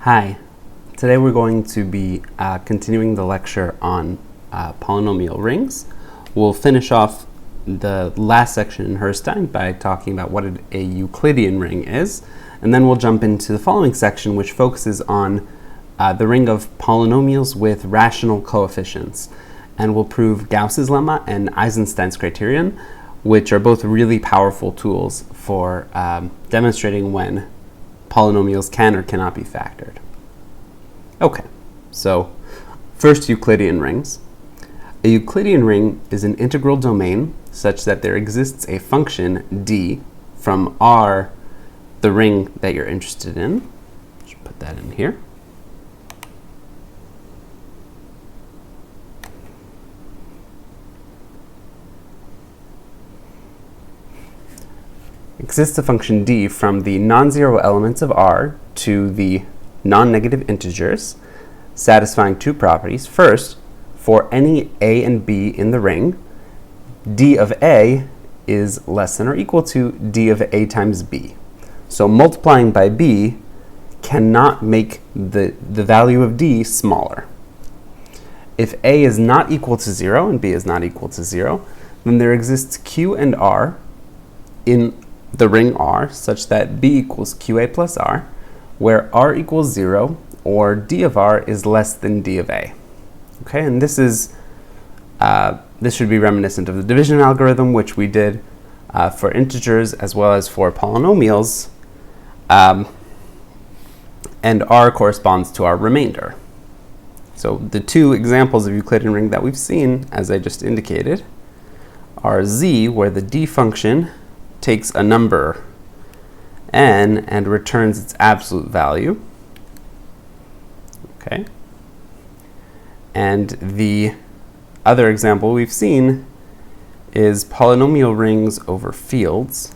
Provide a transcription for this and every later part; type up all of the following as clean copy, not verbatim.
Hi, today we're going to be continuing the lecture on polynomial rings. We'll finish off the last section in Herstein by talking about what a Euclidean ring is, and then we'll jump into the following section, which focuses on the ring of polynomials with rational coefficients. And we'll prove Gauss's lemma and Eisenstein's criterion, which are both really powerful tools for demonstrating when polynomials can or cannot be factored. Okay, so first, Euclidean rings. A Euclidean ring is an integral domain such that there exists a function d from R, the ring that you're interested in. Just put that in here. Exists a function d from the non-zero elements of R to the non-negative integers, satisfying two properties. First, for any a and b in the ring, d of a is less than or equal to d of a times b. So multiplying by b cannot make the value of d smaller. If a is not equal to 0 and b is not equal to 0, then there exists q and r in the ring R such that b equals qa plus r, where r equals 0 or d of r is less than d of a. Okay, and this should be reminiscent of the division algorithm, which we did for integers as well as for polynomials, and r corresponds to our remainder. So the two examples of Euclidean ring that we've seen, as I just indicated, are z, where the d function takes a number n and returns its absolute value. Okay. And the other example we've seen is polynomial rings over fields,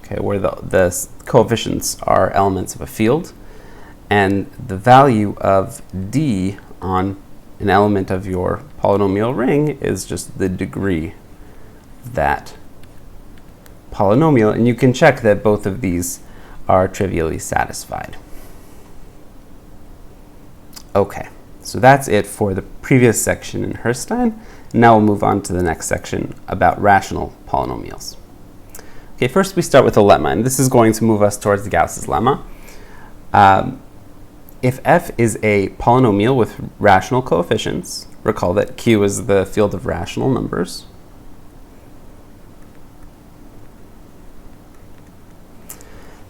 okay, where the coefficients are elements of a field, and the value of d on an element of your polynomial ring is just the degree of that polynomial, and you can check that both of these are trivially satisfied. Okay, so that's it for the previous section in Herstein. Now we'll move on to the next section about rational polynomials. Okay, first we start with a lemma, and this is going to move us towards the Gauss's lemma. If f is a polynomial with rational coefficients, recall that Q is the field of rational numbers,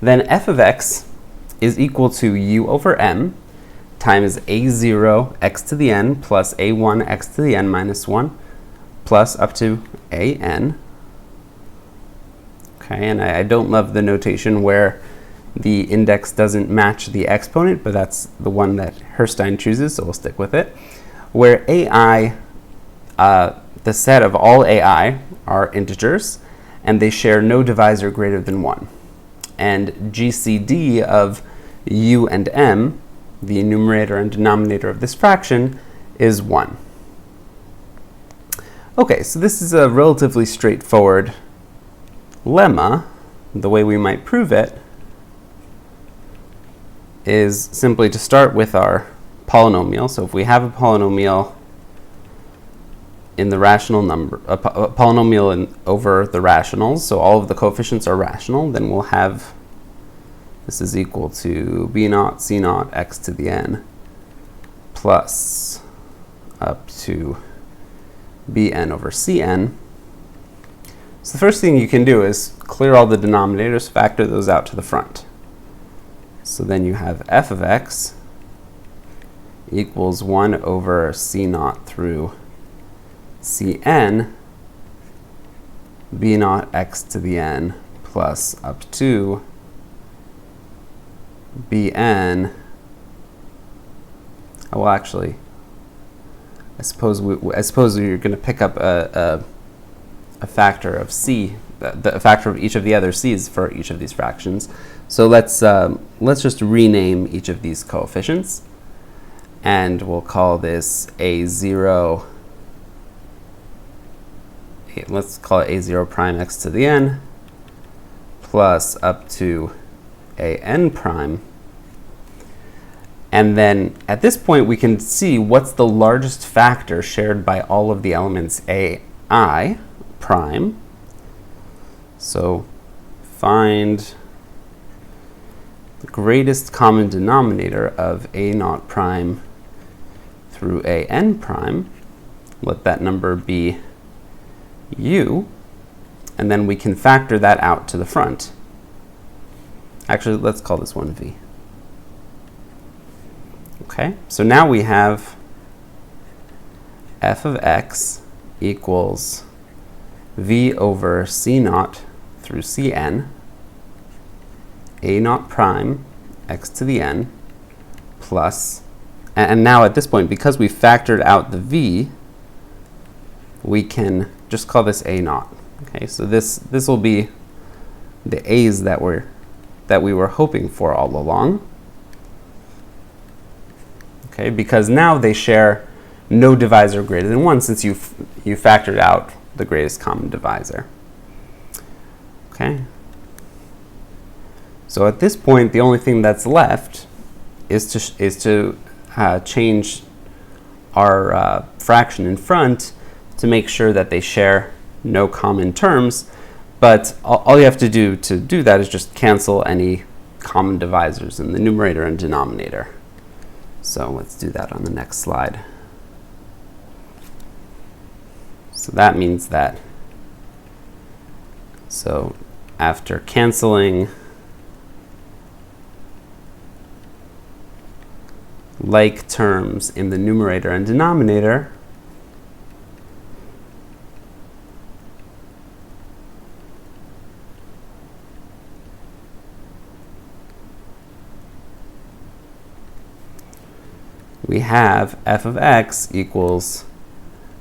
then f of x is equal to u over m times a0 x to the n plus a1 x to the n minus 1 plus up to a n. Okay, and I don't love the notation where the index doesn't match the exponent, but that's the one that Herstein chooses, so we'll stick with it. Where ai, the set of all ai are integers, and they share no divisor greater than 1. And GCD of u and m, the numerator and denominator of this fraction, is 1. Okay, so this is a relatively straightforward lemma. The way we might prove it is simply to start with our polynomial. So if we have a polynomial in the rational number, a polynomial over the rationals, so all of the coefficients are rational, then we'll have this is equal to b0 c0 x to the n plus up to bn over cn. So the first thing you can do is clear all the denominators, factor those out to the front. So then you have f of x equals 1 over c0 through cn b0 x to the n plus up to bn. Well, actually, I suppose you're going to pick up a factor of c, the factor of each of the other c's for each of these fractions. So let's just rename each of these coefficients, and we'll call this a0. Let's call it a0 prime x to the n plus up to a n prime. And then at this point, we can see what's the largest factor shared by all of the elements ai prime. So find the greatest common denominator of a naught prime through a n prime. Let that number be u, and then we can factor that out to the front. Actually, let's call this one v. Okay, so now we have f of x equals v over c naught through cn, a naught prime x to the n plus, and now at this point, because we factored out the v, we can just call this a naught. Okay, so this will be the a's that we were hoping for all along. Okay, because now they share no divisor greater than 1 since you factored out the greatest common divisor. Okay. So at this point, the only thing that's left is to change our fraction in front to make sure that they share no common terms. But all you have to do that is just cancel any common divisors in the numerator and denominator. So let's do that on the next slide. So that means that, so after canceling like terms in the numerator and denominator, we have f of x equals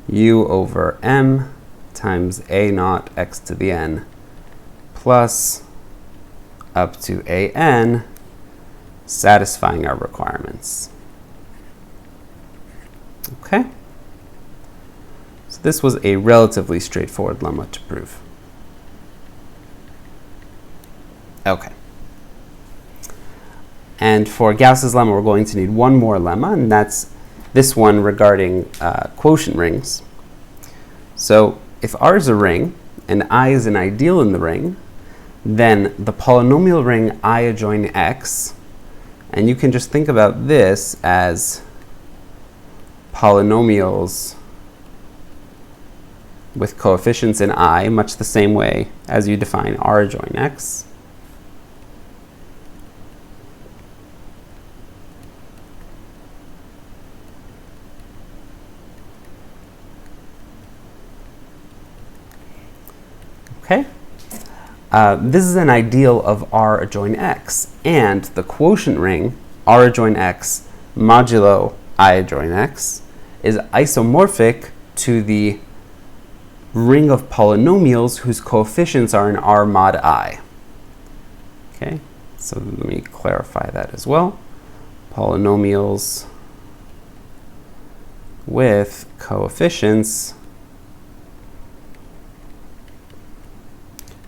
u over m times a naught x to the n plus up to a n, satisfying our requirements. Okay? So this was a relatively straightforward lemma to prove. Okay. And for Gauss's lemma, we're going to need one more lemma, and that's this one regarding quotient rings. So if R is a ring and I is an ideal in the ring, then the polynomial ring I adjoin X, and you can just think about this as polynomials with coefficients in I, much the same way as you define R adjoin X. Okay, this is an ideal of R adjoin X, and the quotient ring R adjoin X modulo I adjoin X is isomorphic to the ring of polynomials whose coefficients are in R mod I. Okay, so let me clarify that as well. Polynomials with coefficients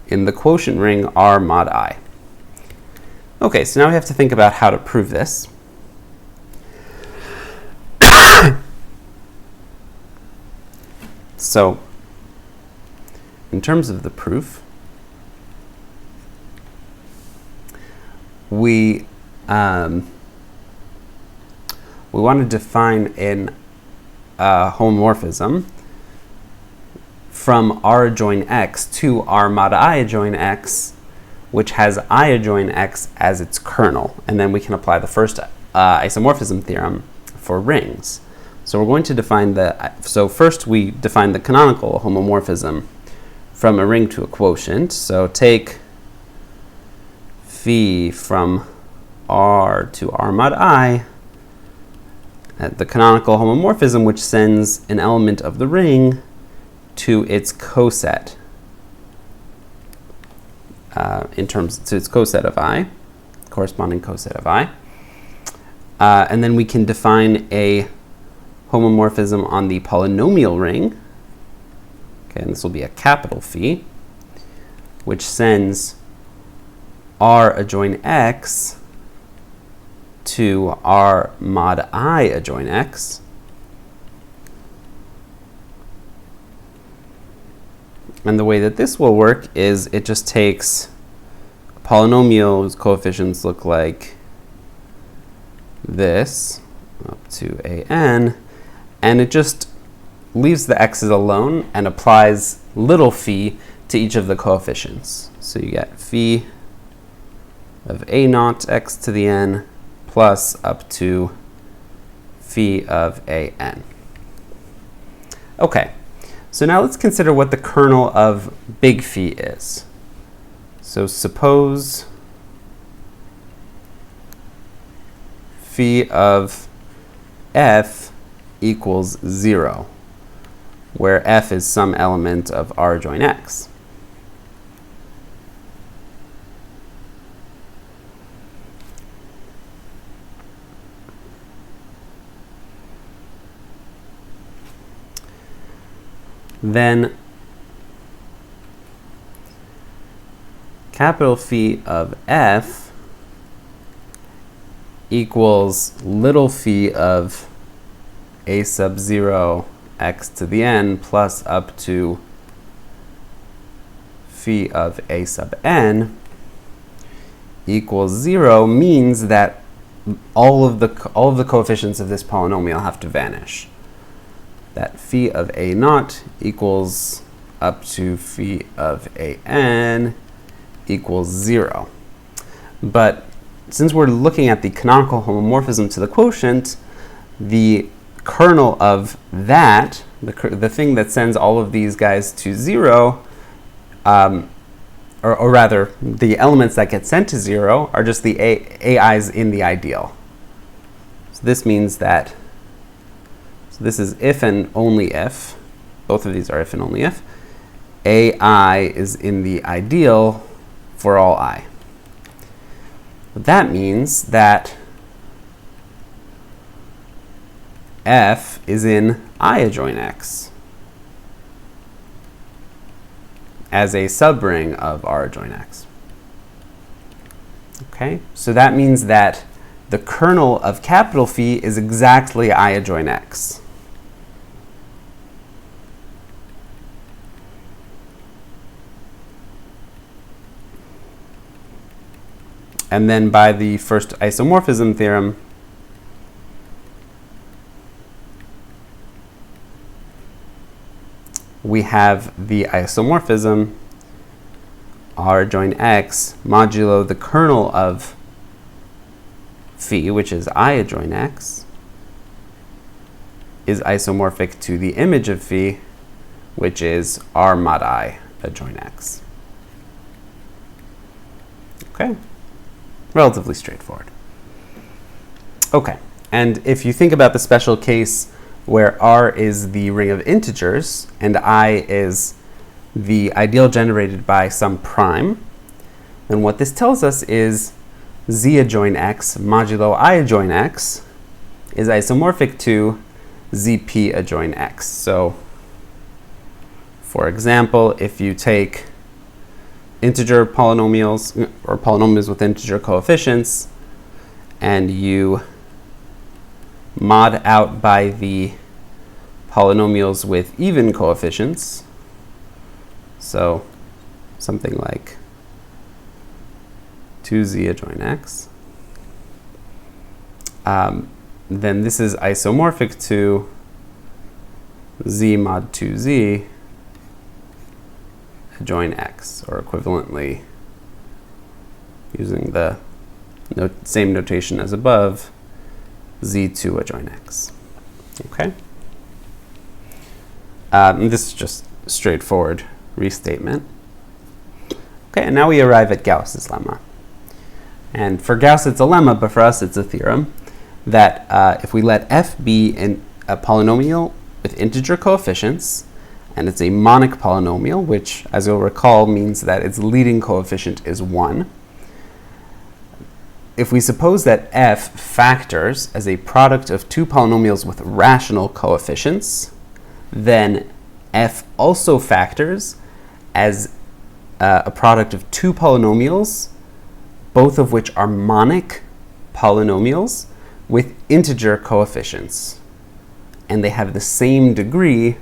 in the quotient ring R mod I. Okay, so now we have to think about how to prove this. So, in terms of the proof, we want to define an homomorphism from R adjoin X to R mod I adjoin X, which has I adjoin X as its kernel. And then we can apply the first isomorphism theorem for rings. So we're going to define so first we define the canonical homomorphism from a ring to a quotient. So take phi from R to R mod I, the canonical homomorphism which sends an element of the ring to its coset to its coset of I, corresponding coset of I. And then we can define a homomorphism on the polynomial ring. Okay, and this will be a capital phi, which sends R adjoin X to R mod I adjoin X. And the way that this will work is it just takes a polynomial whose coefficients look like this, up to an, and it just leaves the x's alone and applies little phi to each of the coefficients. So you get phi of a naught x to the n plus up to phi of a n. Okay, so now let's consider what the kernel of big phi is. So suppose phi of f equals 0, where f is some element of R adjoin X. Then capital phi of f equals little phi of a sub 0 x to the n plus up to phi of a sub n equals 0 means that all of the coefficients of this polynomial have to vanish. That phi of a naught equals up to phi of a n equals 0. But since we're looking at the canonical homomorphism to the quotient, the kernel of that, the thing that sends all of these guys to 0, or rather, the elements that get sent to 0 are just the AIs in the ideal. So this means that, so this is if and only if, both of these are if and only if, AI is in the ideal for all I. That means that f is in I adjoin X as a subring of R adjoin X. Okay, so that means that the kernel of capital phi is exactly I adjoin X. And then by the first isomorphism theorem, we have the isomorphism R adjoin X modulo the kernel of phi, which is I adjoin X, is isomorphic to the image of phi, which is R mod I adjoin X. Okay, relatively straightforward. Okay, and if you think about the special case where R is the ring of integers and I is the ideal generated by some prime, then what this tells us is Z adjoin X modulo I adjoin X is isomorphic to ZP adjoin X. So, for example, if you take integer polynomials or polynomials with integer coefficients and you mod out by the polynomials with even coefficients, so something like 2z adjoin x, then this is isomorphic to z mod 2z adjoin x, or equivalently, using the same notation as above, z2 adjoin x. Okay? And this is just straightforward restatement. Okay, and now we arrive at Gauss's lemma. And for Gauss it's a lemma, but for us it's a theorem that if we let f be a polynomial with integer coefficients, and it's a monic polynomial, which, as you'll recall, means that its leading coefficient is 1. If we suppose that f factors as a product of two polynomials with rational coefficients, then f also factors as a product of two polynomials, both of which are monic polynomials with integer coefficients, and they have the same degree.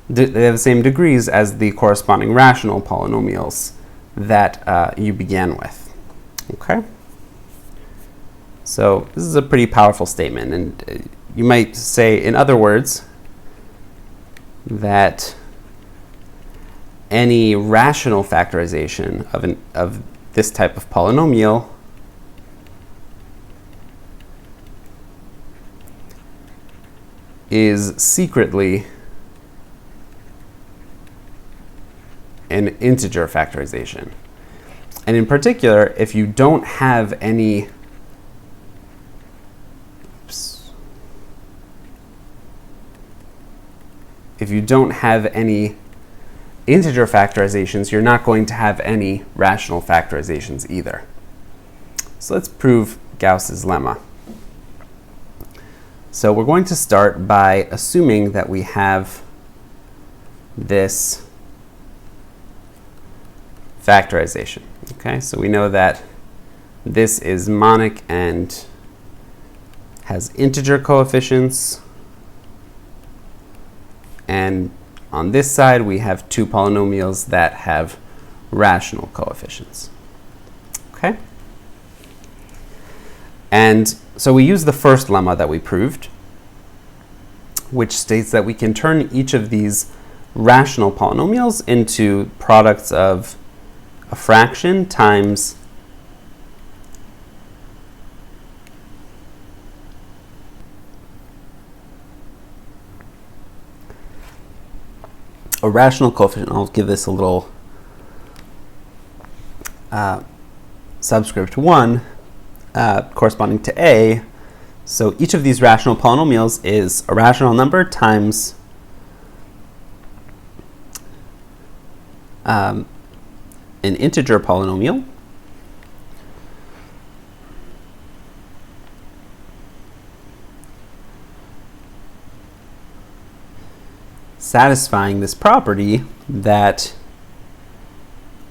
They have the same degrees as the corresponding rational polynomials that you began with. Okay? So this is a pretty powerful statement, and you might say, in other words, that any rational factorization of this type of polynomial is secretly an integer factorization. And in particular, if you don't have any integer factorizations, you're not going to have any rational factorizations either. So let's prove Gauss's lemma. So we're going to start by assuming that we have this factorization. Okay, so we know that this is monic and has integer coefficients, and on this side we have two polynomials that have rational coefficients. Okay, and so we use the first lemma that we proved, which states that we can turn each of these rational polynomials into products of a fraction times a rational coefficient. I'll give this a little subscript 1 corresponding to a. So each of these rational polynomials is a rational number times an integer polynomial satisfying this property that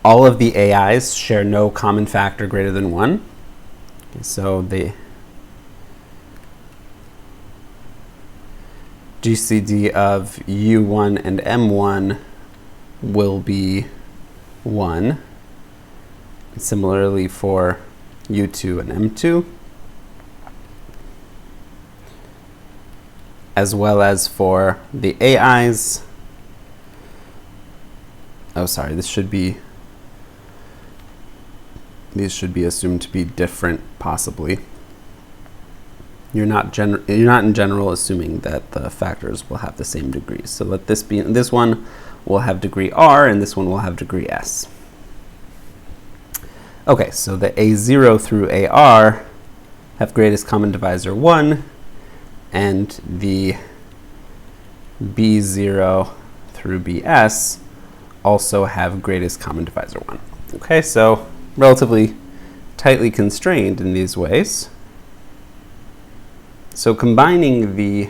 all of the AIs share no common factor greater than 1. Okay, so the GCD of U1 and M1 will be 1. Similarly for U2 and M2, as well as for the AIs. Oh, sorry, these should be assumed to be different, possibly. You're not in general assuming that the factors will have the same degrees. So let this be, this one will have degree R and this one will have degree S. Okay, so the A0 through AR have greatest common divisor 1, and the B0 through BS also have greatest common divisor 1. Okay, so relatively tightly constrained in these ways. So combining the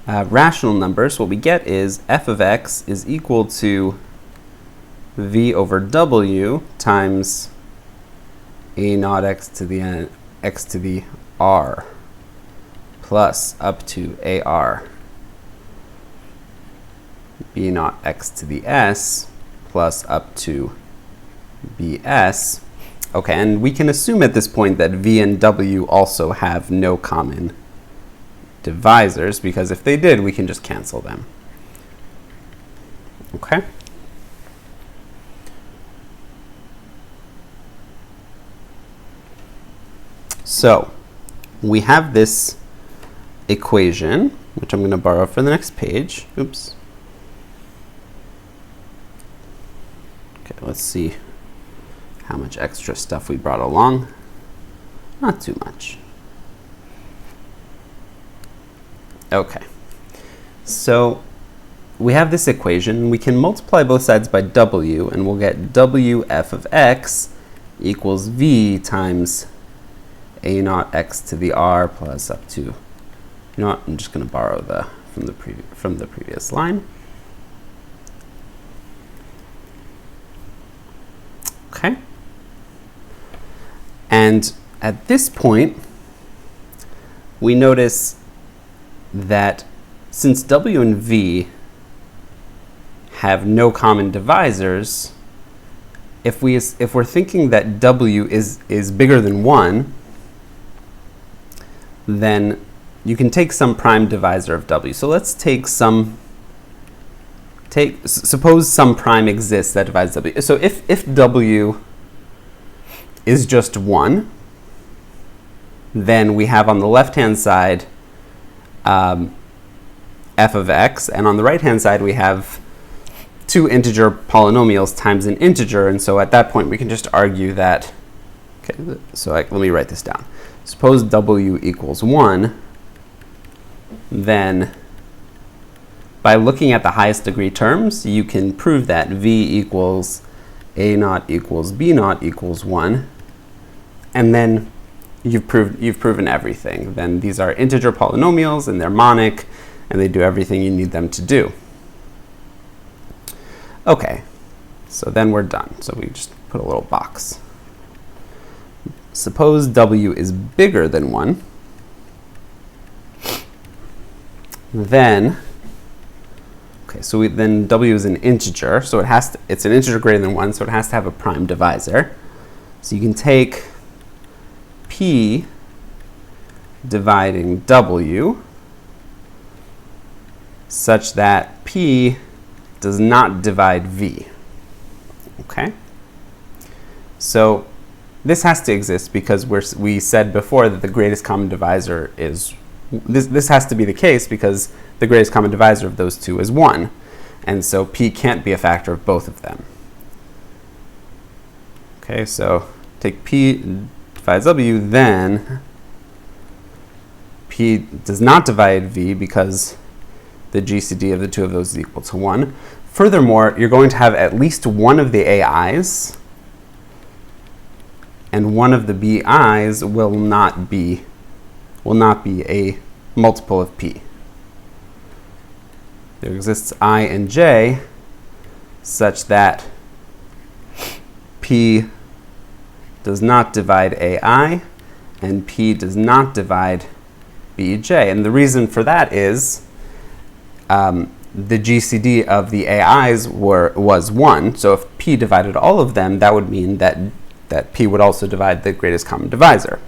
rational numbers, what we get is f of x is equal to v over w times a naught x to the n, x to the r plus up to ar b naught x to the s plus up to bs. Okay, and we can assume at this point that v and w also have no common divisors, because if they did, we can just cancel them. Okay? So we have this equation, which I'm going to borrow for the next page. Oops. Okay, let's see how much extra stuff we brought along. Not too much. Okay, so we have this equation. We can multiply both sides by w, and we'll get wf of x equals v times a naught x to the r plus up to, you know what, I'm just going to borrow from the previous line. Okay, and at this point, we notice that since W and V have no common divisors, if we're thinking that W is bigger than 1, then you can take some prime divisor of W. So let's suppose some prime exists that divides W. So if W is just 1, then we have on the left-hand side f of x, and on the right-hand side we have two integer polynomials times an integer, and so at that point we can just argue that, okay, so let me write this down. Suppose W equals 1, then by looking at the highest degree terms, you can prove that V equals A naught equals B naught equals 1, and then you've proven everything. Then these are integer polynomials, and they're monic, and they do everything you need them to do. Okay, so then we're done. So we just put a little box. Suppose W is bigger than 1, then, okay, so then W is an integer, so it's an integer greater than 1, so it has to have a prime divisor. So you can take P dividing W such that P does not divide V. Okay? So this has to exist because we said before that the greatest common divisor is, this has to be the case because the greatest common divisor of those two is 1. And so P can't be a factor of both of them. Okay, so take P divides W, then P does not divide V because the GCD of the two of those is equal to 1. Furthermore, you're going to have at least one of the AIs, and one of the BIs will not be a multiple of P. There exists I and J such that P does not divide AI and P does not divide BJ. And the reason for that is the GCD of the AIs was 1. So if P divided all of them, that would mean that P would also divide the greatest common divisor.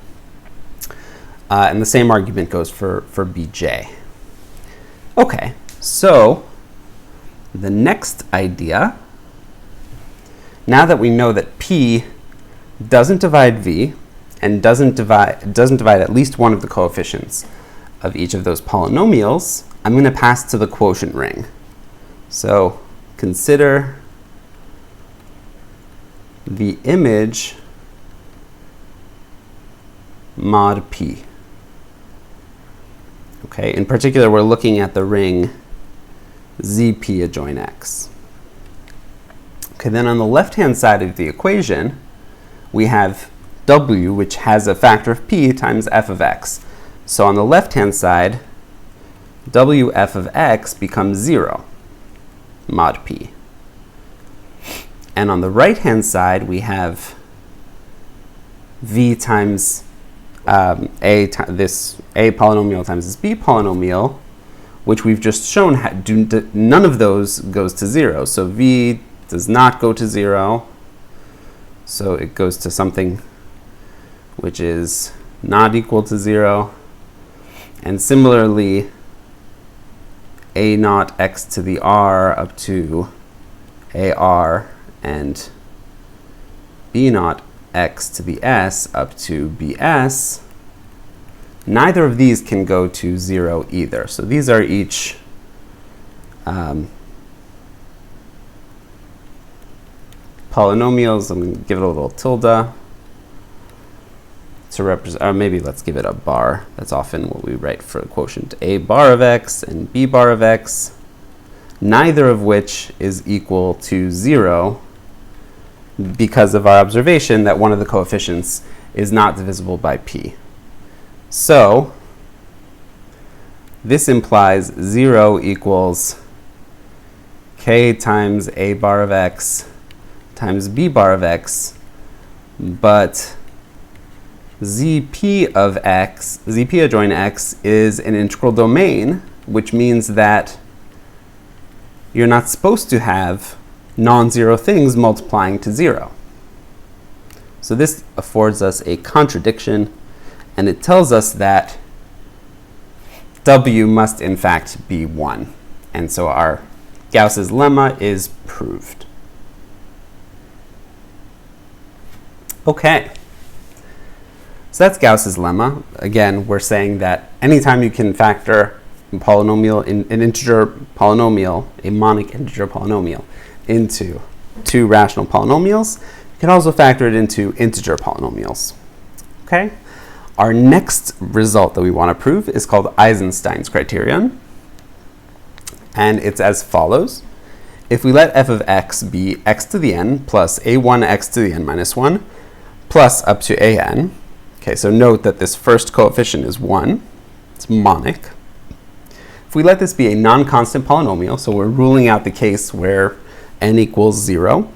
And the same argument goes for BJ. Okay, so the next idea, now that we know that P doesn't divide V and doesn't divide at least one of the coefficients of each of those polynomials, I'm going to pass to the quotient ring. So consider the image mod P. Okay, in particular, we're looking at the ring ZP adjoin X. Okay, then on the left-hand side of the equation, we have W, which has a factor of P times f of x. So on the left-hand side, WF of x becomes 0, mod P. And on the right-hand side, we have V times this A polynomial times this B polynomial, which we've just shown none of those goes to 0. So V does not go to 0. So it goes to something which is not equal to 0. And similarly, A naught x to the r up to AR and B naught x to the s up to BS, neither of these can go to 0 either. So these are each polynomials. I'm going to give it a little tilde to represent, or maybe let's give it a bar. That's often what we write for a quotient. A bar of x and B bar of x, neither of which is equal to 0 because of our observation that one of the coefficients is not divisible by P. So this implies 0 equals k times A bar of x times B bar of x, but Zp of x, Zp adjoint x, is an integral domain, which means that you're not supposed to have non-zero things multiplying to 0. So this affords us a contradiction, and it tells us that w must in fact be 1. And so our Gauss's lemma is proved. Okay. So that's Gauss's lemma. Again, we're saying that anytime you can factor a polynomial, an integer polynomial, a monic integer polynomial, into two rational polynomials, you can also factor it into integer polynomials. Okay? Our next result that we want to prove is called Eisenstein's criterion. And it's as follows. If we let f of x be x to the n plus a1 x to the n minus 1 plus up to an. Okay, so note that this first coefficient is 1. It's monic. If we let this be a non-constant polynomial, so we're ruling out the case where n equals 0,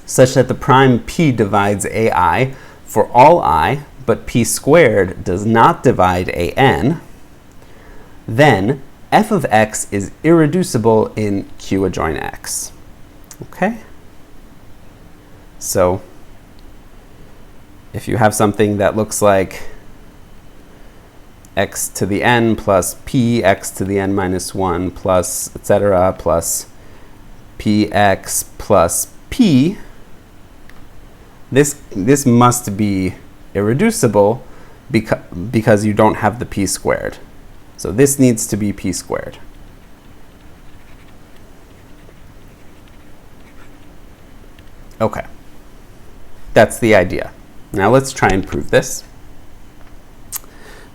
such that the prime p divides ai for all I, but p squared does not divide an, then f of x is irreducible in Q adjoint x. Okay? So if you have something that looks like x to the n plus p x to the n minus 1 plus etc. plus px plus p, this must be irreducible because you don't have the p squared. So this needs to be p squared. Okay. That's the idea. Now let's try and prove this.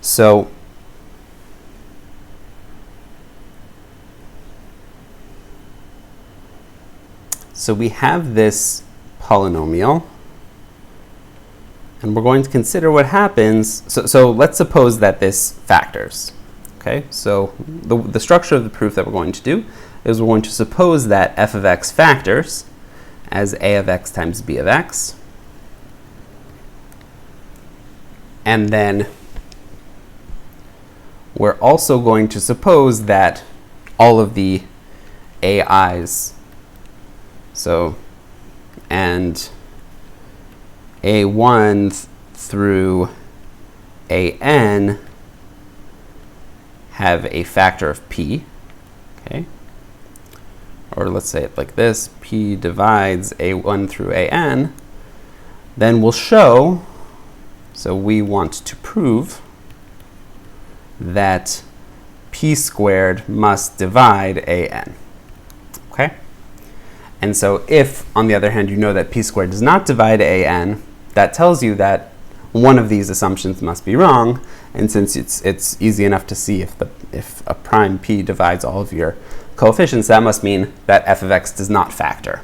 So we have this polynomial, and we're going to consider what happens. So let's suppose that this factors. Okay, so the structure of the proof that we're going to do is we're going to suppose that f of x factors as a of x times b of x. And then we're also going to suppose that all of the ai's, so, and a1 through an have a factor of p, okay? Or let's say it like this, p divides a1 through an, then we'll show, so we want to prove that p squared must divide an, okay? And so if, on the other hand, you know that p squared does not divide an, that tells you that one of these assumptions must be wrong. And since it's easy enough to see if a prime p divides all of your coefficients, that must mean that f of x does not factor.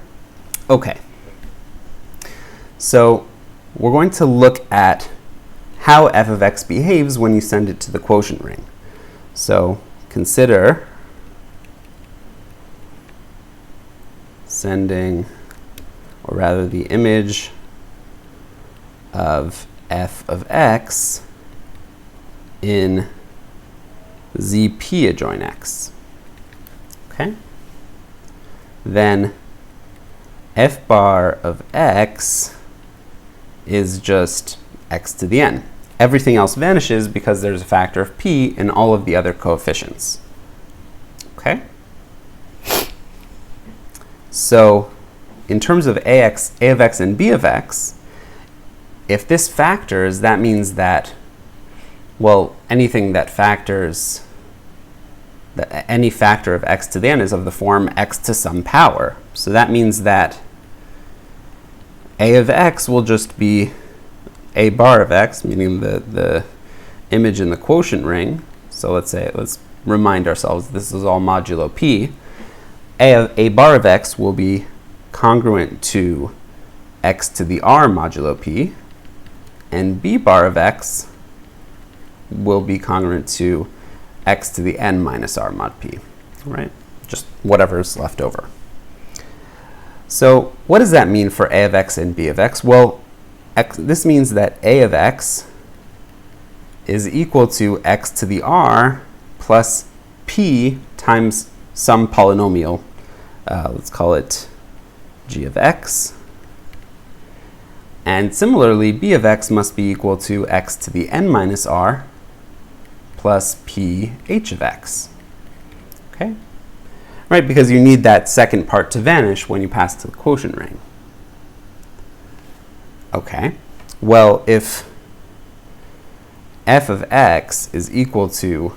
Okay. So we're going to look at how f of x behaves when you send it to the quotient ring. So consider sending, or rather the image of f of x in Zp adjoint x. Okay? Then f bar of x is just x to the n. Everything else vanishes because there's a factor of p in all of the other coefficients. Okay? So in terms of a of x and b of x, if this factors, that means that, well, anything that factors, any factor of x to the n is of the form x to some power. So that means that a of x will just be a bar of x, meaning the image in the quotient ring. So let's remind ourselves this is all modulo p. A bar of x will be congruent to x to the r modulo p, and b bar of x will be congruent to x to the n minus r mod p, right? Just whatever's left over. So what does that mean for a of x and b of x? Well, this means that a of x is equal to x to the r plus p times some polynomial. Let's call it g of x. And similarly, b of x must be equal to x to the n minus r plus p h of x. Okay? Right, because you need that second part to vanish when you pass to the quotient ring. Okay, well, if f of x is equal to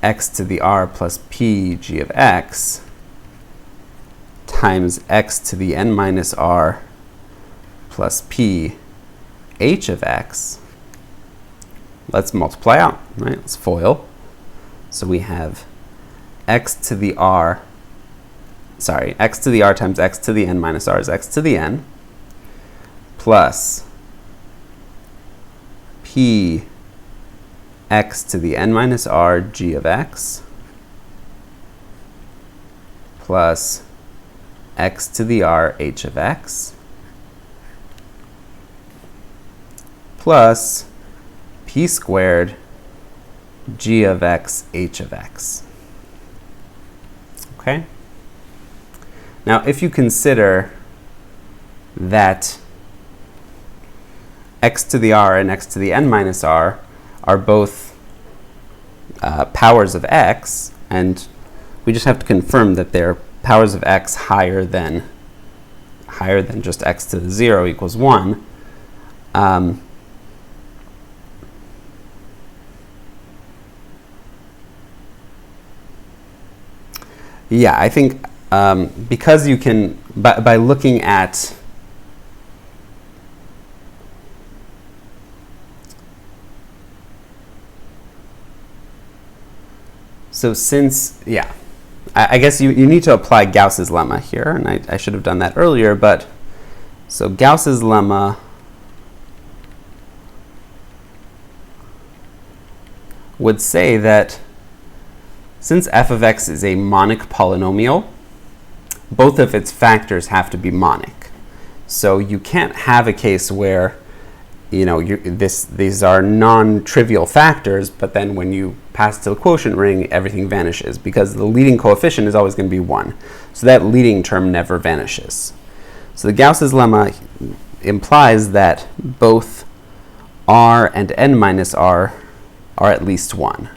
x to the r plus p g of x times x to the n minus r plus p h of x, let's multiply out, right? Let's FOIL. So we have x to the r times x to the n minus r is x to the n plus p x to the n minus r g of x plus x to the r h of x plus p squared g of x h of x. Okay? Now, if you consider that x to the r and x to the n minus r are both powers of x, and we just have to confirm that they're powers of x higher than just x to the 0 equals 1. Yeah, I think because you can, by looking at so since, yeah, I guess you need to apply Gauss's lemma here, and I should have done that earlier, but so Gauss's lemma would say that since f of x is a monic polynomial, both of its factors have to be monic. So you can't have a case where, you know, these are non-trivial factors, but then when you pass to the quotient ring, everything vanishes, because the leading coefficient is always going to be 1. So that leading term never vanishes. So the Gauss's lemma implies that both r and n minus r are at least 1.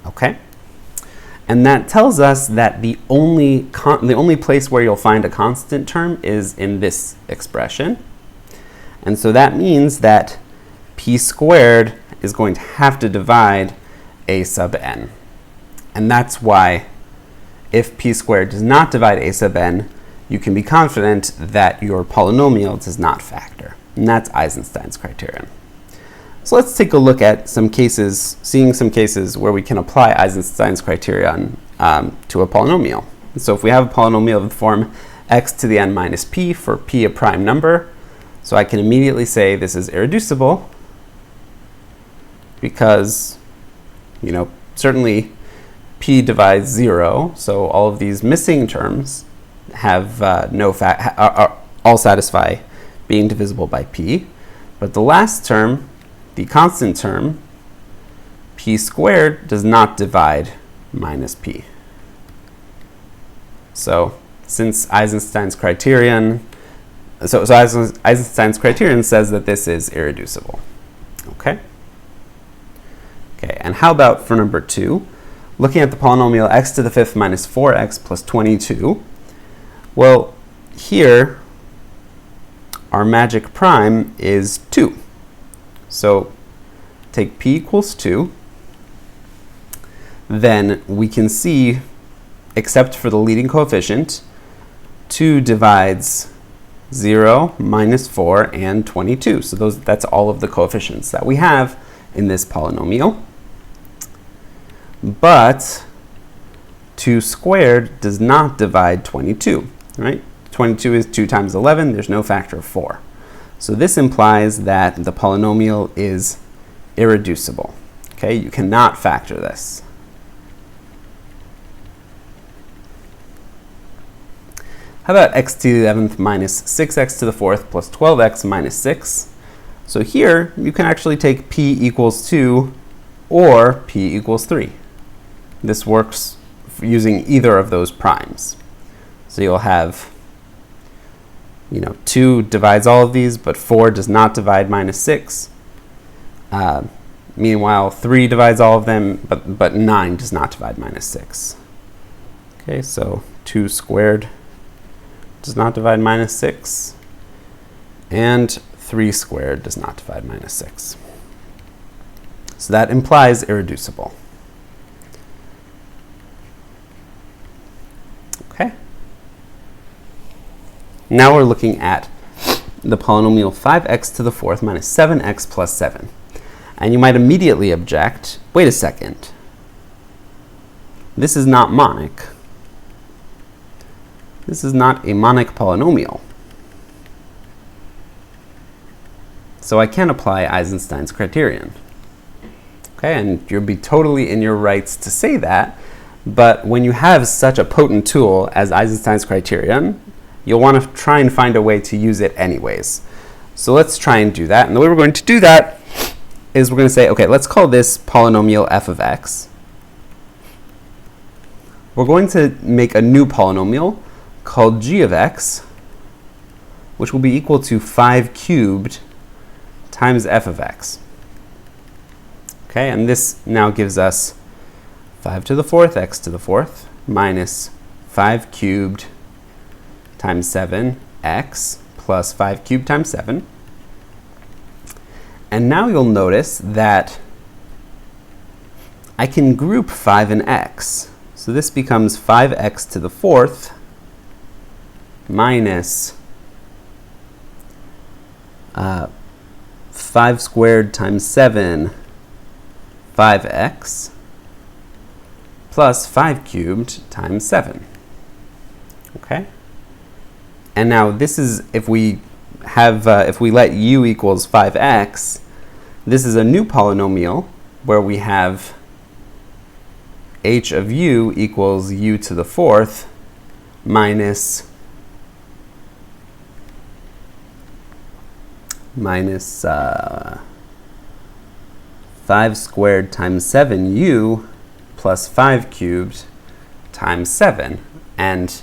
Okay? And that tells us that the only place where you'll find a constant term is in this expression. And so that means that p squared is going to have to divide a sub n. And that's why if p squared does not divide a sub n, you can be confident that your polynomial does not factor. And that's Eisenstein's criterion. So let's take a look at some cases, seeing some cases where we can apply Eisenstein's criterion to a polynomial. So if we have a polynomial of the form x to the n minus p for p a prime number, so I can immediately say this is irreducible because, you know, certainly p divides 0, so all of these missing terms have all satisfy being divisible by p. But the last term, the constant term, p squared, does not divide minus p. So since Eisenstein's criterion, Eisenstein's criterion says that this is irreducible. Okay? Okay, and how about for number 2? Looking at the polynomial x to the 5th minus 4x plus 22. Well, here our magic prime is 2. So take p equals 2, then we can see, except for the leading coefficient, 2 divides 0, minus 4, and 22. So that's all of the coefficients that we have in this polynomial. But 2 squared does not divide 22, right? 22 is 2 times 11. There's no factor of 4. So this implies that the polynomial is irreducible. Okay, you cannot factor this. How about x to the 11th minus 6x to the 4th plus 12x minus 6? So here, you can actually take p equals 2 or p equals 3. This works using either of those primes. So you'll have, 2 divides all of these, but 4 does not divide minus 6. Meanwhile, 3 divides all of them, but 9 does not divide minus 6. Okay, so 2 squared does not divide minus 6, and 3 squared does not divide minus 6. So that implies irreducible. Okay. Now we're looking at the polynomial 5x to the 4th minus 7x plus 7. And you might immediately object, wait a second, this is not monic. This is not a monic polynomial. So I can't apply Eisenstein's criterion. Okay, and you'll be totally in your rights to say that, but when you have such a potent tool as Eisenstein's criterion, you'll want to try and find a way to use it anyways. So let's try and do that. And the way we're going to do that is we're going to say, okay, let's call this polynomial f of x. We're going to make a new polynomial called g of x, which will be equal to 5 cubed times f of x. Okay, and this now gives us 5 to the 4th x to the 4th minus 5 cubed times 7x plus 5 cubed times 7. And now you'll notice that I can group 5 and x. So this becomes 5x to the 4th minus 5 squared times 7, 5x, plus 5 cubed times 7. Okay? And now this is, if we let u equals 5x, this is a new polynomial where we have h of u equals u to the 4th minus 5 squared times 7u plus 5 cubed times 7. And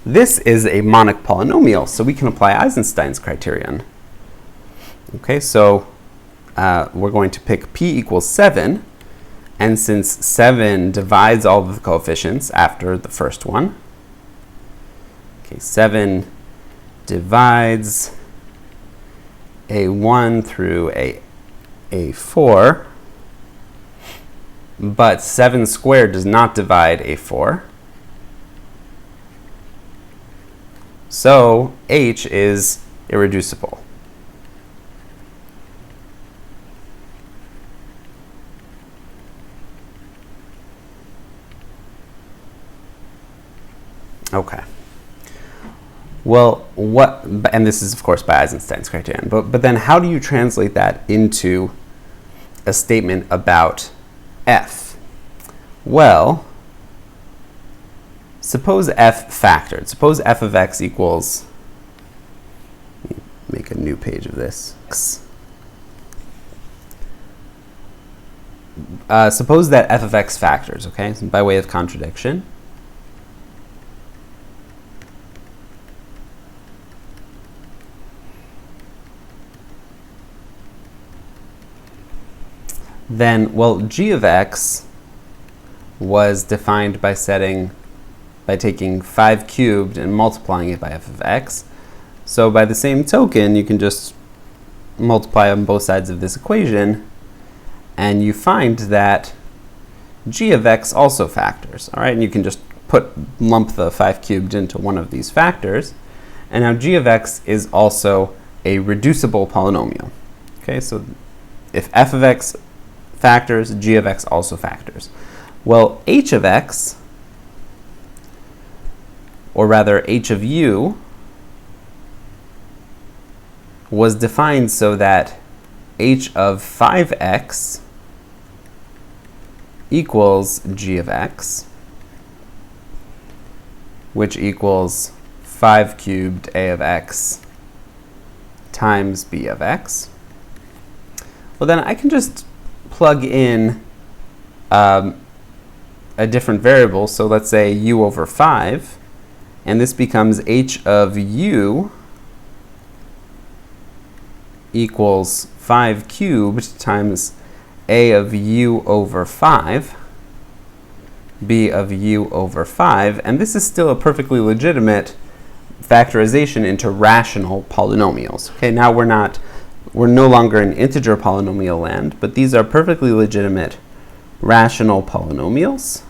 this is a monic polynomial, so we can apply Eisenstein's criterion. Okay, so we're going to pick p equals 7, and since 7 divides all of the coefficients after the first one, okay, 7 divides a 1 through a 4, but 7 squared does not divide a 4. So h is irreducible. Okay. Well, and this is of course by Eisenstein's criterion, but then how do you translate that into a statement about f? Well, suppose f factored. Suppose f of x equals, let me make a new page of this. Suppose that f of x factors, okay, so by way of contradiction. Then, well, g of x was defined by taking 5 cubed and multiplying it by f of x. So by the same token, you can just multiply on both sides of this equation, and you find that g of x also factors. All right, and you can just lump the 5 cubed into one of these factors, and now g of x is also a reducible polynomial. Okay, so if f of x factors, g of x also factors. Well, h of x, or rather h of u, was defined so that h of 5x equals g of x, which equals 5 cubed a of x times b of x. Well, then I can just plug in a different variable. So let's say u over 5, and this becomes h of u equals 5 cubed times a of u over 5, b of u over 5, and this is still a perfectly legitimate factorization into rational polynomials. Okay, now we're no longer in integer polynomial land, but these are perfectly legitimate rational polynomials.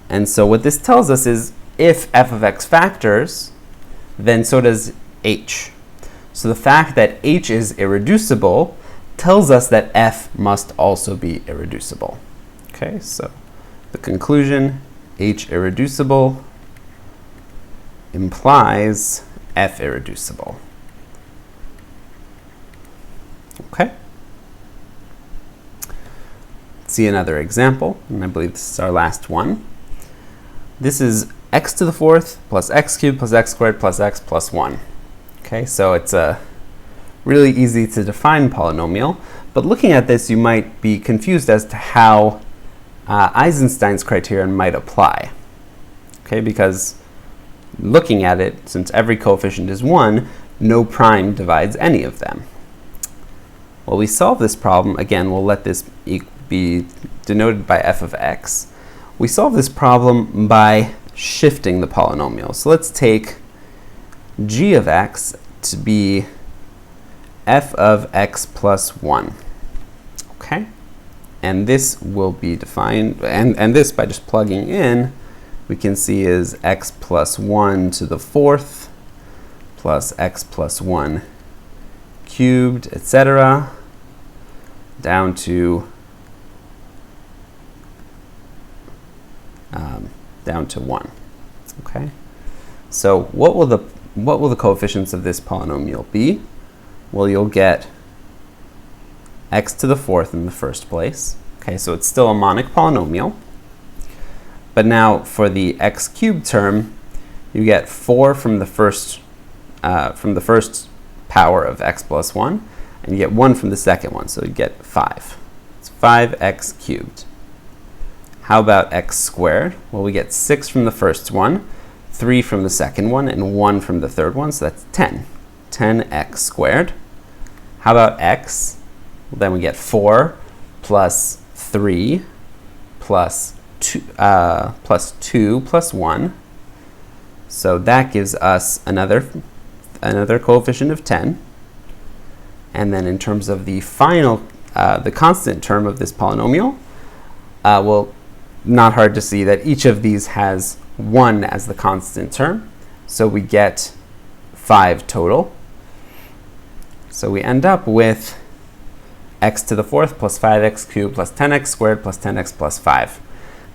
And so what this tells us is if f of x factors, then so does h. So the fact that h is irreducible tells us that f must also be irreducible. Okay, so the conclusion, h irreducible implies f irreducible. Okay. Let's see another example, and I believe this is our last one. This is x to the fourth plus x cubed plus x squared plus x plus 1. Okay, so it's a really easy to define polynomial, but looking at this you might be confused as to how Eisenstein's criterion might apply. Okay, because looking at it, since every coefficient is 1, no prime divides any of them. Well, we solve this problem, again, we'll let this be denoted by f of x. We solve this problem by shifting the polynomial. So let's take g of x to be f of x plus 1. Okay? And this will be defined, and this by just plugging in, we can see is x plus 1 to the fourth plus x plus 1 cubed, etc., down to 1. Okay, so what will the coefficients of this polynomial be? Well, you'll get x to the fourth in the first place. Okay, so it's still a monic polynomial. But now for the x cubed term, you get 4 from the first power of x plus 1, and you get 1 from the second one, so you get 5. It's 5x cubed. How about x squared? Well, we get 6 from the first one, 3 from the second one, and 1 from the third one, so that's 10. 10x squared. How about x? Well, then we get 4 plus 3 plus 2 plus 1. So that gives us another coefficient of 10. And then in terms of the final, the constant term of this polynomial, well, not hard to see that each of these has 1 as the constant term. So we get 5 total. So we end up with x to the fourth plus 5x cubed plus 10x squared plus 10x plus 5.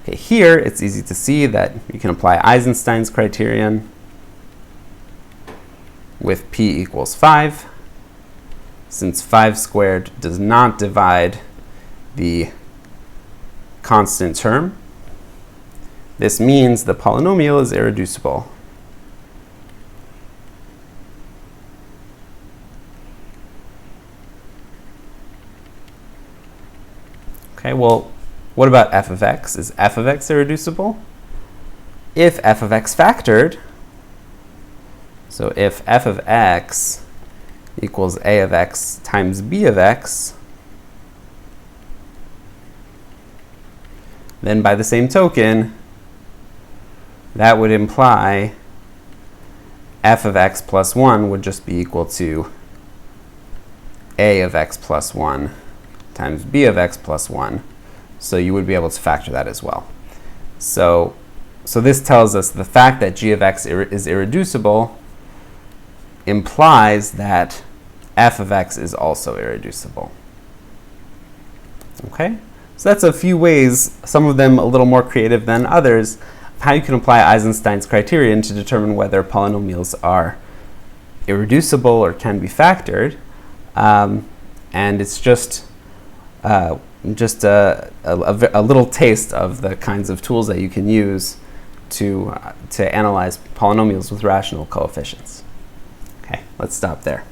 Okay, here it's easy to see that you can apply Eisenstein's criterion with p equals 5. Since 5 squared does not divide the constant term, this means the polynomial is irreducible. Okay, well, what about f of x? Is f of x irreducible? If f of x factored, so if f of x equals a of x times b of x, then by the same token, that would imply f of x plus 1 would just be equal to a of x plus 1 times b of x plus 1. So you would be able to factor that as well. So this tells us the fact that g of x is irreducible implies that f of x is also irreducible. Okay? So that's a few ways, some of them a little more creative than others, of how you can apply Eisenstein's criterion to determine whether polynomials are irreducible or can be factored. And it's just a little taste of the kinds of tools that you can use to analyze polynomials with rational coefficients. Okay, let's stop there.